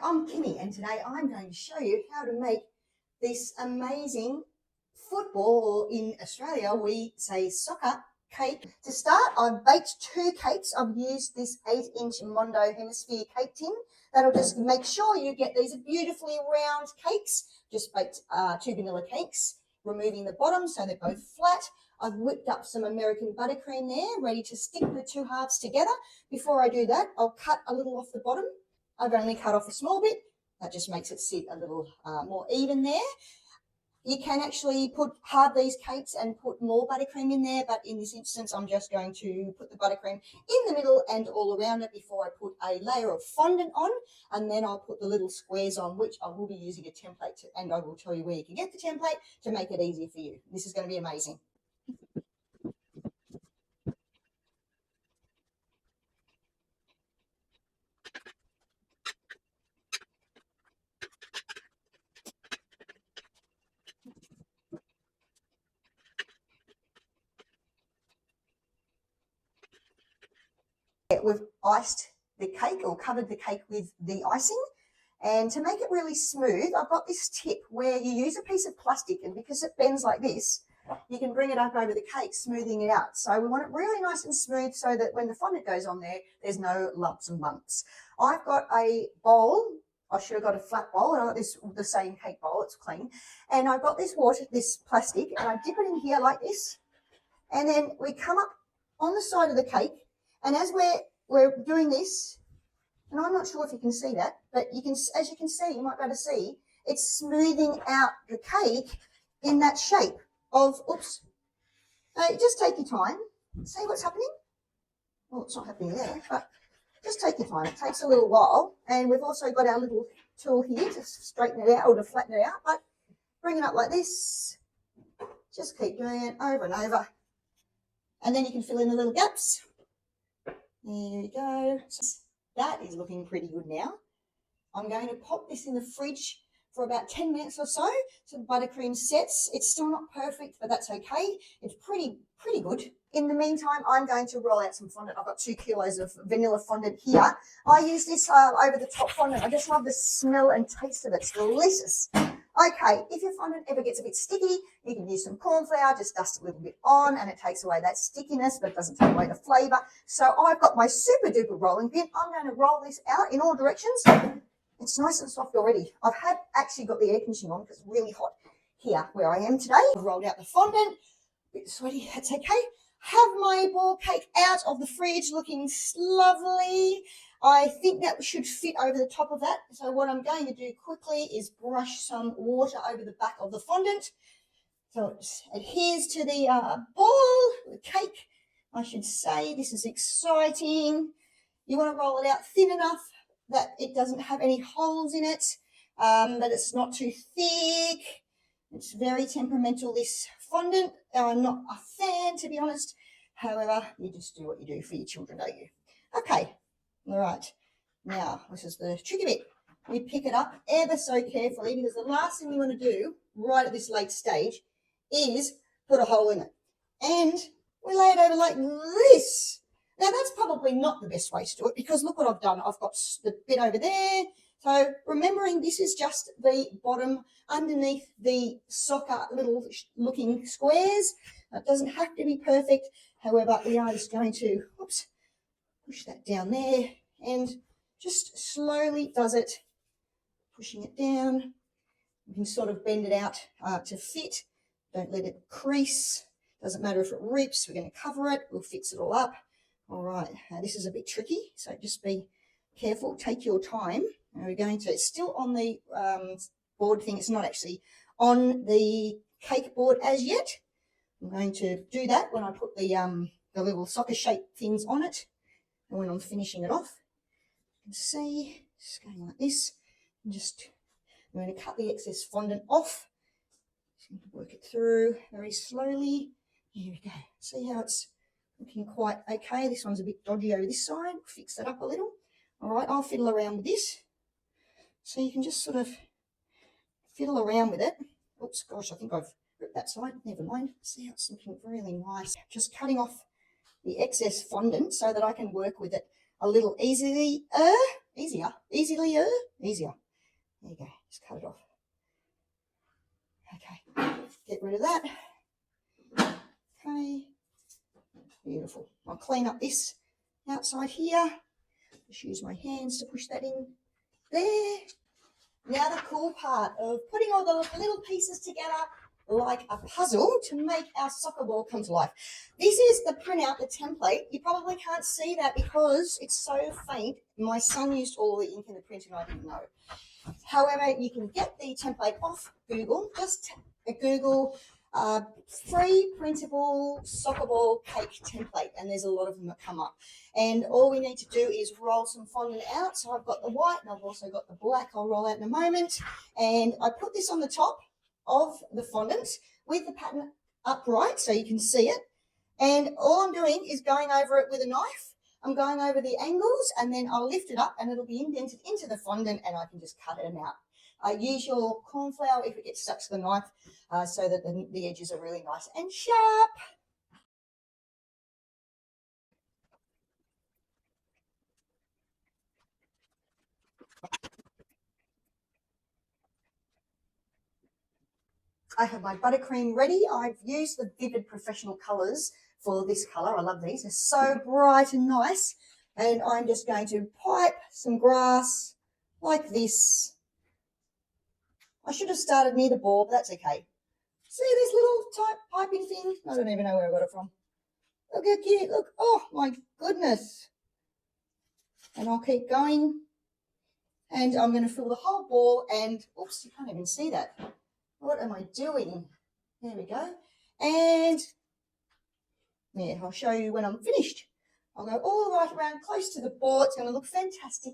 I'm Kimmy, and today I'm going to show you how to make this amazing football, or in Australia we say soccer, cake. To start, I've baked 2 cakes. I've used this 8-inch Mondo Hemisphere cake tin. That'll just make sure you get these beautifully round cakes. Just baked 2 vanilla cakes, removing the bottom so they're both flat. I've whipped up some American buttercream there, ready to stick the 2 halves together. Before I do that, I'll cut a little off the bottom. I've only cut off a small bit. That just makes it sit a little more even there. You can actually halve these cakes and put more buttercream in there, but in this instance, I'm just going to put the buttercream in the middle and all around it before I put a layer of fondant on, and then I'll put the little squares on, which I will be using a template to, and I will tell you where you can get the template to make it easier for you. This is going to be amazing. We've iced the cake, or covered the cake with the icing. And to make it really smooth, I've got this tip where you use a piece of plastic, and because it bends like this, you can bring it up over the cake, smoothing it out. So we want it really nice and smooth so that when the fondant goes on there, there's no lumps and bumps. I've got a bowl. I should have got a flat bowl, and I've got the same cake bowl, it's clean. And I've got this water, this plastic, and I dip it in here like this. And then we come up on the side of the cake, and as we're doing this, and I'm not sure if you can see that, but you can, as you can see, you might be able to see, it's smoothing out the cake in that shape of, oops. Just take your time, see what's happening. Well, it's not happening there, but just take your time. It takes a little while, and we've also got our little tool here to straighten it out or to flatten it out, but bring it up like this. Just keep doing it over and over, and then you can fill in the little gaps. There we go. That is looking pretty good now. I'm going to pop this in the fridge for about 10 minutes or so the buttercream sets. It's still not perfect, but that's okay. It's pretty good. In the meantime, I'm going to roll out some fondant. I've got 2 kilos of vanilla fondant here. I use this over the top fondant. I just love the smell and taste of it. It's delicious. Okay, if your fondant ever gets a bit sticky, you can use some corn flour, just dust a little bit on, and it takes away that stickiness, but it doesn't take away the flavour. So I've got my super duper rolling pin. I'm going to roll this out in all directions. It's nice and soft already. I've actually got the air conditioning on because it's really hot here where I am today. I've rolled out the fondant. A bit sweaty, that's okay. Have my ball cake out of the fridge looking lovely. I think that should fit over the top of that. So what I'm going to do quickly is brush some water over the back of the fondant, so it adheres to the ball, the cake, I should say. This is exciting. You want to roll it out thin enough that it doesn't have any holes in it, but it's not too thick. It's very temperamental, this fondant. I'm not a fan, to be honest. However, you just do what you do for your children, don't you? Okay. All right, now this is the tricky bit. We pick it up ever so carefully, because the last thing we want to do right at this late stage is put a hole in it. And we lay it over like this. Now that's probably not the best way to do it, because look what I've done. I've got the bit over there. So remembering this is just the bottom underneath the soccer little looking squares. It doesn't have to be perfect. However, we are just going to, oops, push that down there, and just slowly does it, pushing it down. You can sort of bend it out to fit. Don't let it crease. Doesn't matter if it rips. We're going to cover it. We'll fix it all up. All right. This is a bit tricky, so just be careful. Take your time. And we're going to, it's still on the board thing. It's not actually on the cake board as yet. I'm going to do that when I put the little soccer shaped things on it. And when I'm finishing it off, you can see, just going like this, and I'm going to cut the excess fondant off. Just going to work it through very slowly. Here we go. See how it's looking quite okay. This one's a bit dodgy over this side. Fix that up a little. All right, I'll fiddle around with this. So you can just sort of fiddle around with it. Oops, gosh, I think I've ripped that side. Never mind. See how it's looking really nice. Just cutting off the excess fondant so that I can work with it a little easier. There you go, just cut it off. Okay, get rid of that. Okay, beautiful. I'll clean up this outside here. Just use my hands to push that in there. Now the cool part of putting all the little pieces together like a puzzle to make our soccer ball come to life. This is the printout, the template. You probably can't see that because it's so faint. My son used all the ink in the print and I didn't know. However, you can get the template off Google. Just Google free printable soccer ball cake template, and there's a lot of them that come up. And all we need to do is roll some fondant out. So I've got the white and I've also got the black. I'll roll out in a moment. And I put this on the top of the fondant with the pattern upright so you can see it. And all I'm doing is going over it with a knife. I'm going over the angles and then I'll lift it up and it'll be indented into the fondant and I can just cut it out. Use your corn flour if it gets stuck to the knife so that the edges are really nice and sharp. I have my buttercream ready. I've used the Vivid Professional colours for this colour. I love these. They're so bright and nice. And I'm just going to pipe some grass like this. I should have started near the ball, but that's okay. See this little type piping thing? I don't even know where I got it from. Look how cute. Look. Oh, my goodness. And I'll keep going. And I'm going to fill the whole ball and, oops, you can't even see that. What am I doing? There we go. And yeah, I'll show you when I'm finished. I'll go all the way around close to the ball. It's going to look fantastic.